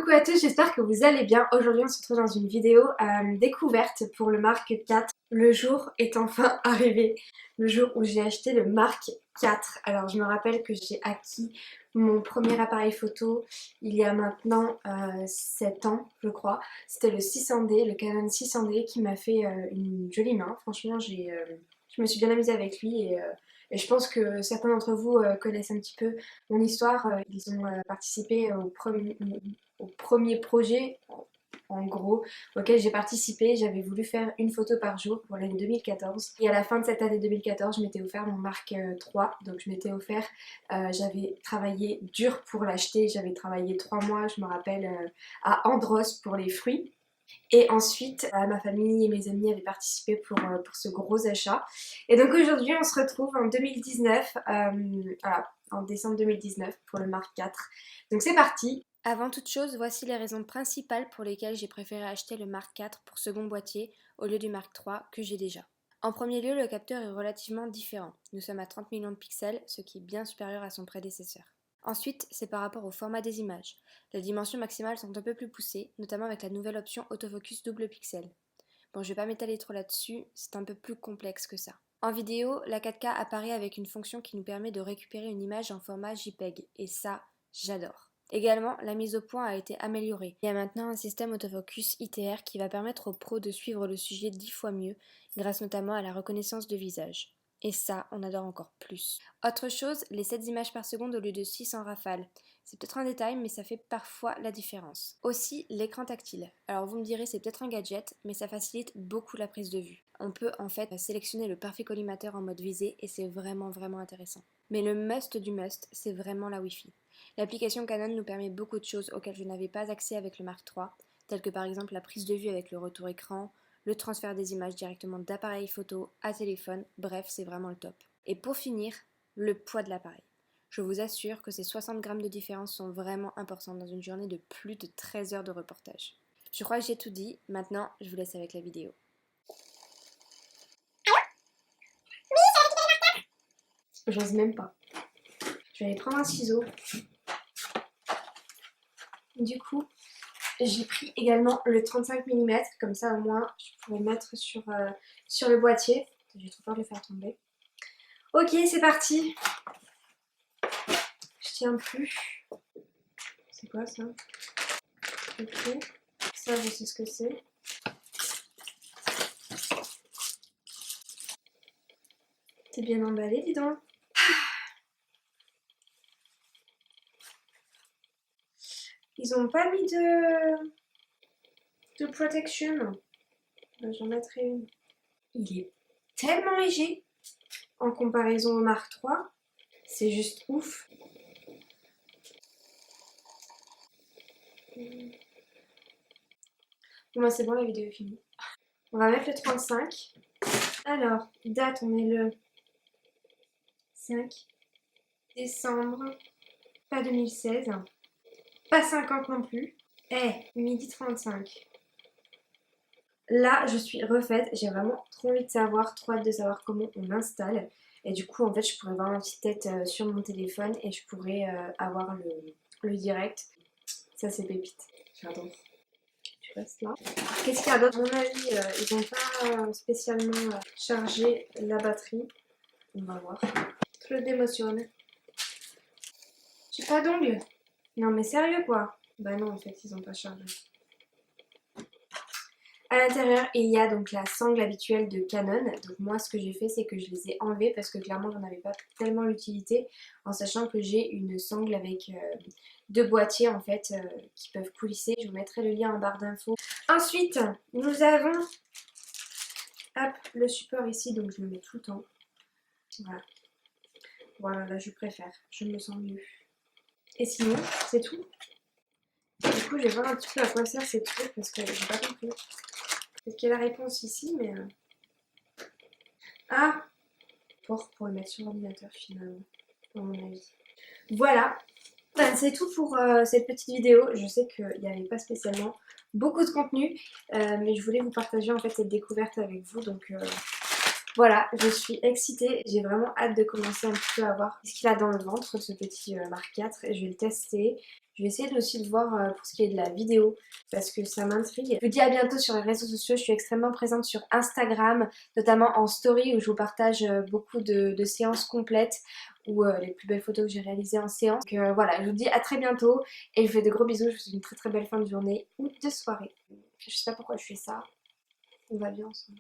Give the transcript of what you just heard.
Coucou à tous, j'espère que vous allez bien. Aujourd'hui on se retrouve dans une vidéo découverte pour le Mark IV. Le jour est enfin arrivé, le jour où j'ai acheté le Mark IV. Alors je me rappelle que j'ai acquis mon premier appareil photo il y a maintenant 7 ans je crois. C'était le 600D, le Canon 600D qui m'a fait une jolie main. Franchement je me suis bien amusée avec lui et je pense que certains d'entre vous connaissent un petit peu mon histoire. Ils ont participé au premier projet, en gros, auquel j'ai participé. J'avais voulu faire une photo par jour pour l'année 2014. Et à la fin de cette année 2014, je m'étais offert mon Mark III. Donc je m'étais offert, j'avais travaillé dur pour l'acheter. J'avais travaillé 3 mois, je me rappelle, à Andros pour les fruits. Et ensuite, ma famille et mes amis avaient participé pour ce gros achat. Et donc aujourd'hui, on se retrouve en 2019, voilà, en décembre 2019 pour le Mark IV. Donc c'est parti. Avant toute chose, voici les raisons principales pour lesquelles j'ai préféré acheter le Mark IV pour second boîtier au lieu du Mark III que j'ai déjà. En premier lieu, le capteur est relativement différent. Nous sommes à 30 millions de pixels, ce qui est bien supérieur à son prédécesseur. Ensuite, c'est par rapport au format des images. Les dimensions maximales sont un peu plus poussées, notamment avec la nouvelle option autofocus double pixel. Bon, je vais pas m'étaler trop là-dessus, c'est un peu plus complexe que ça. En vidéo, la 4K apparaît avec une fonction qui nous permet de récupérer une image en format JPEG, et ça, j'adore. Également, la mise au point a été améliorée. Il y a maintenant un système autofocus ITR qui va permettre aux pros de suivre le sujet 10 fois mieux, grâce notamment à la reconnaissance de visage. Et ça, on adore encore plus. Autre chose, les 7 images par seconde au lieu de 6 en rafale. C'est peut-être un détail, mais ça fait parfois la différence. Aussi, l'écran tactile. Alors vous me direz, c'est peut-être un gadget, mais ça facilite beaucoup la prise de vue. On peut en fait sélectionner le parfait collimateur en mode visée et c'est vraiment intéressant. Mais le must du must, c'est vraiment la Wi-Fi. L'application Canon nous permet beaucoup de choses auxquelles je n'avais pas accès avec le Mark III, telles que par exemple la prise de vue avec le retour écran, le transfert des images directement d'appareil photo à téléphone, bref, c'est vraiment le top. Et pour finir, le poids de l'appareil. Je vous assure que ces 60 grammes de différence sont vraiment importantes dans une journée de plus de 13 heures de reportage. Je crois que j'ai tout dit, maintenant je vous laisse avec la vidéo. J'ose même pas. Je vais aller prendre un ciseau. Du coup, j'ai pris également le 35 mm, comme ça au moins je pourrais mettre sur le boîtier. J'ai trop peur de le faire tomber. Ok, c'est parti. Je tiens plus. C'est quoi ça? Ok. Ça, je sais ce que c'est. C'est bien emballé, dis donc. Ils ont pas mis de protection. J'en mettrai une. Il est tellement léger en comparaison au Mark III. C'est juste ouf. Bon bah c'est bon, la vidéo est finie. On va mettre le 35. Alors, date, on est le 5 décembre. Pas 2016. Pas 50 non plus. Midi 35. Là, je suis refaite. J'ai vraiment trop envie de savoir, trop hâte de savoir comment on l'installe. Et du coup, en fait, je pourrais voir ma petite tête sur mon téléphone et je pourrais avoir le direct. Ça, c'est pépite. J'adore. Je reste là. Qu'est-ce qu'il y a d'autre? À mon avis, ils n'ont pas spécialement chargé la batterie. On va voir. Trop d'émotion. J'ai pas d'ongles. Non, mais sérieux, quoi. Bah non, en fait, ils n'ont pas chargé. À l'intérieur, il y a donc la sangle habituelle de Canon. Donc moi, ce que j'ai fait, c'est que je les ai enlevées parce que clairement, j'en avais pas tellement l'utilité, en sachant que j'ai une sangle avec 2 boîtiers en fait qui peuvent coulisser. Je vous mettrai le lien en barre d'infos. Ensuite, nous avons hop, le support ici, donc je le mets tout le temps. Voilà. Voilà, là je préfère, je me sens mieux. Et sinon, c'est tout. Du coup, je vais voir un petit peu à quoi sert ces trucs parce que j'ai pas compris. Peut-être qu'il y a la réponse ici, mais... Ah, pour le mettre sur l'ordinateur finalement, à mon avis. Voilà, ben, c'est tout pour cette petite vidéo. Je sais qu'il n'y avait pas spécialement beaucoup de contenu, mais je voulais vous partager en fait cette découverte avec vous. Donc Voilà, je suis excitée, j'ai vraiment hâte de commencer un petit peu à voir ce qu'il a dans le ventre, ce petit Mark IV, et je vais le tester. Je vais essayer aussi de voir pour ce qui est de la vidéo, parce que ça m'intrigue. Je vous dis à bientôt sur les réseaux sociaux, je suis extrêmement présente sur Instagram, notamment en story où je vous partage beaucoup de séances complètes, ou les plus belles photos que j'ai réalisées en séance. Donc voilà, je vous dis à très bientôt, et je vous fais de gros bisous, je vous souhaite une très très belle fin de journée ou de soirée. Je sais pas pourquoi je fais ça, on va bien ensemble.